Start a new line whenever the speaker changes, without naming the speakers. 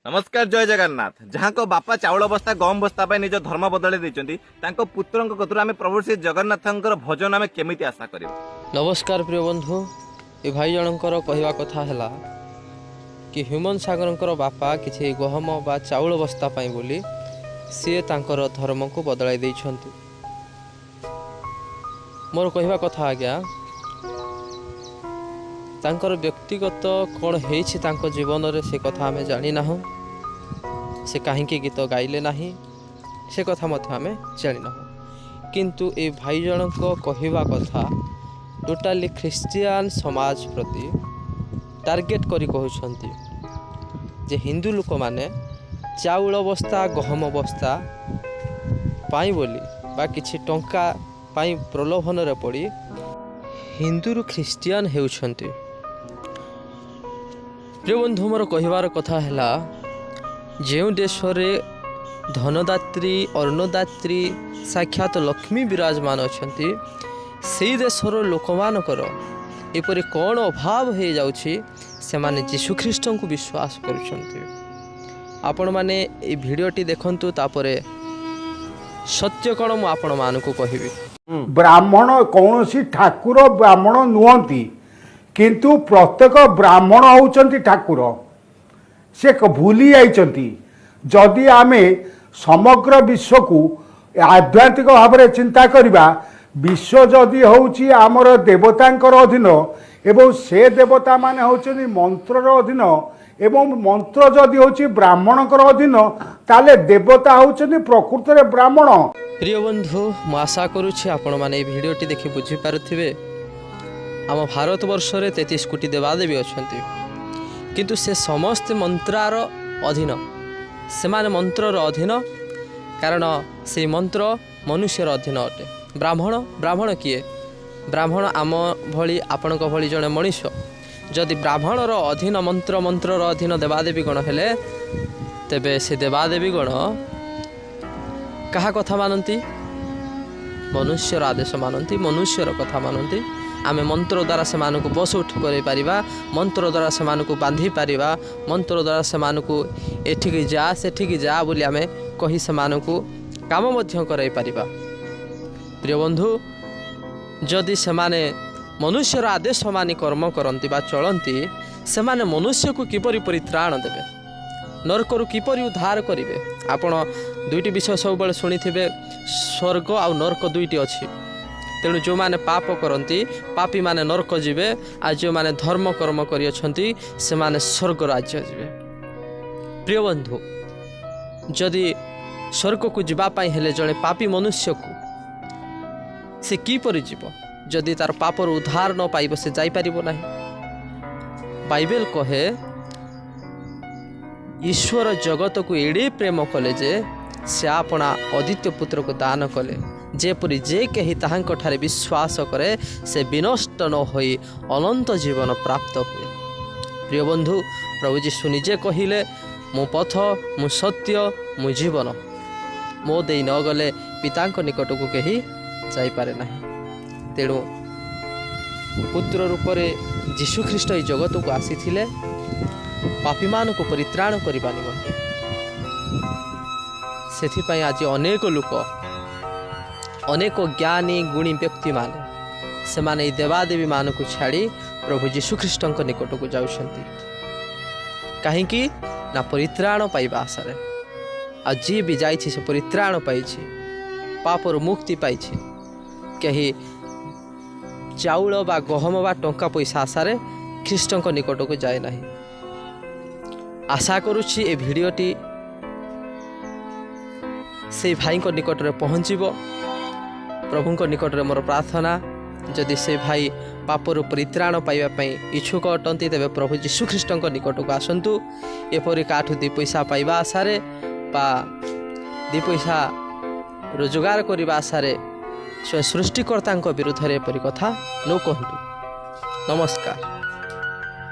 नमस्कार जय जगन्नाथ। जहाँ को बापा चाउल बस्ता गम बस्ता निज धर्म बदल देते पुत्र कतुर आम प्रभु श्री जगन्नाथ भजन आम केमी आशा कर।
नमस्कार प्रिय बंधु, ये भाई जनकर कहवा कथा है कि ह्यूमन सागर बापा किसी गहम बा चाउल बस्ता बोली सी तांकर धर्म को बदलाई देइछंती। मोर कहवा कथा आज्ञा तांकर व्यक्तिगत कौन होइछि तांको जीवन रे से कथा आमे जानी ना, से कहीं गीत गाइले नाही से कथा मत आमे जानी ना, किंतु ए भाई जन को कहवा कथा टोटाली ख्रिस्टियन समाज प्रति टार्गेट करी कहउछंती जे हिंदू लोक माने चाउल बस्ता गहम बस्ता पाई बोली बा किछि टंका पाई प्रलोभन रे पड़ी हिंदू ख्रिस्टियन हेउछंती। प्रिय बंधु, मोर कहबार कथा है जो देश रे धनदात्री अन्नदात्री साक्षात लक्ष्मी विराजमान अच्छी से देशर लोक मानकर एपरी कौन अभाव हो जाउछि से माने यीशु ख्रीष्ट को विश्वास करुछंती। आपण माने ए भिडियोटी देखंतु तापरे सत्य कौन मु आपण मानकु कहबी।
ब्राह्मण कौन ठाकुर ब्राह्मण नुहति किंतु प्रत्येक ब्राह्मण होउचंती ठाकुर से भूली जाइचंती। जदि आमे समग्र विश्व को आध्यात्मिक भाव में चिंता करिबा, विश्व जदि होउची आमर देवतांकर अधीन एवं से देवता माने होउचंती मंत्रर अधीन एवं मंत्र जदि होउची ब्राह्मणकर अधीन ताले देवता होउचंती प्रकृत रे ब्राह्मण।
प्रिय बंधु, मु आशा करुछि आपण माने भिडियोटी देखि बुझी पारुथिबे। आम भारत वर्ष रे 33 कोटी देवादेवी अछंती, किंतु से समस्त मंत्रार अधीन, से माने मंत्रर अधीन, कारण से मंत्र मनुष्यर अधीन अटे। ब्राह्मण किए? ब्राह्मण आम भली आपणक भली जड़े मनीष। जदि ब्राह्मणर अधीन मंत्रर अधीन देवादेवी गण हेले तेबे से देवादेवी गण कहा कथा मानती? मनुष्यर आदेश मानती, मनुष्यर कथा मानती। आमे मंत्र द्वारा से मानकु बस उठ कर पारिबा, मंत्र द्वारा से मानकु बांधी पारिबा, मंत्र द्वारा से मानकु एठिक जा सेठिक जा बोली आमे कही से मानकु काम मध्य कराई पारिबा। प्रिय बंधु, जदि से माने मनुष्यर आदेश मानि कर्म करती बा चलती, से माने मनुष्य को किपरि परित्राण देबे, नरकरु किपरि उद्धार करिवे। आपण दुईटी विषय सब बेले शुणिथिबे, स्वर्ग आ नरक दुईटी अछि। तेणु जो माने पाप करती पापी माने नरक जीवे, आ जो माने धर्म कर्म करि अछंती से माने स्वर्ग राज्य जीवे। प्रिय बंधु, जदि स्वर्ग को जीवा पाई हेले जणे पापी मनुष्य को से किपरि जीव? जदि तार पापर उद्धार न पाइब से जाई परिबो नाही। बाइबल कहे ईश्वर जगत को एड़े प्रेम कले जे से आपना अद्वितीय पुत्र को दान कले, जेपरि जे कही ताहांक ठारे विश्वास करे से विनष्ट न होई अनंत जीवन प्राप्त हुए। प्रिय बंधु, प्रभु जीशु निजे कहिले, मो पथ मो सत्य मो जीवन, मो देई न गले पितांक निकट को कही जाई पारे नाही। तेणु पुत्र रूप में यीशु ख्रीष्ट ई जगत को आसीथिले पापी मान को परित्राण करबा निमंते। सेथिपाई आज अनेक लोक, अनेक ज्ञानी गुणी व्यक्ति माने से माने देवादेवी मान को छाड़ी प्रभु यीशु ख्रीष्ट निकट को जाउछंती। काहेकि ना परित्राण पाइबा आशारे। आ जी भी जाइछि से परित्राण पाइछि, पापर मुक्ति पाइछि। कहीं चाउल बा गहम बा टंका पैसा आशारे ख्रीष्ट निकट को जाए नहीं। आशा करुछि ए भिडियोटी से भाई को निकट रे पहुँचब। प्रभु निकट रे मोर प्रार्थना, जदि से भाई पापर परित्राण पाइबा इच्छुक अटंती तेबे प्रभु यीशु ख्रीष्ट निकट को आसंतु। एपरि काठू 2 पैसा पाइबा आशारे बा 2 पैसा रोजगार करने आशारे स्वयं सृष्टिकर्ता विरुद्ध एपरि कथा न कहतु। नमस्कार।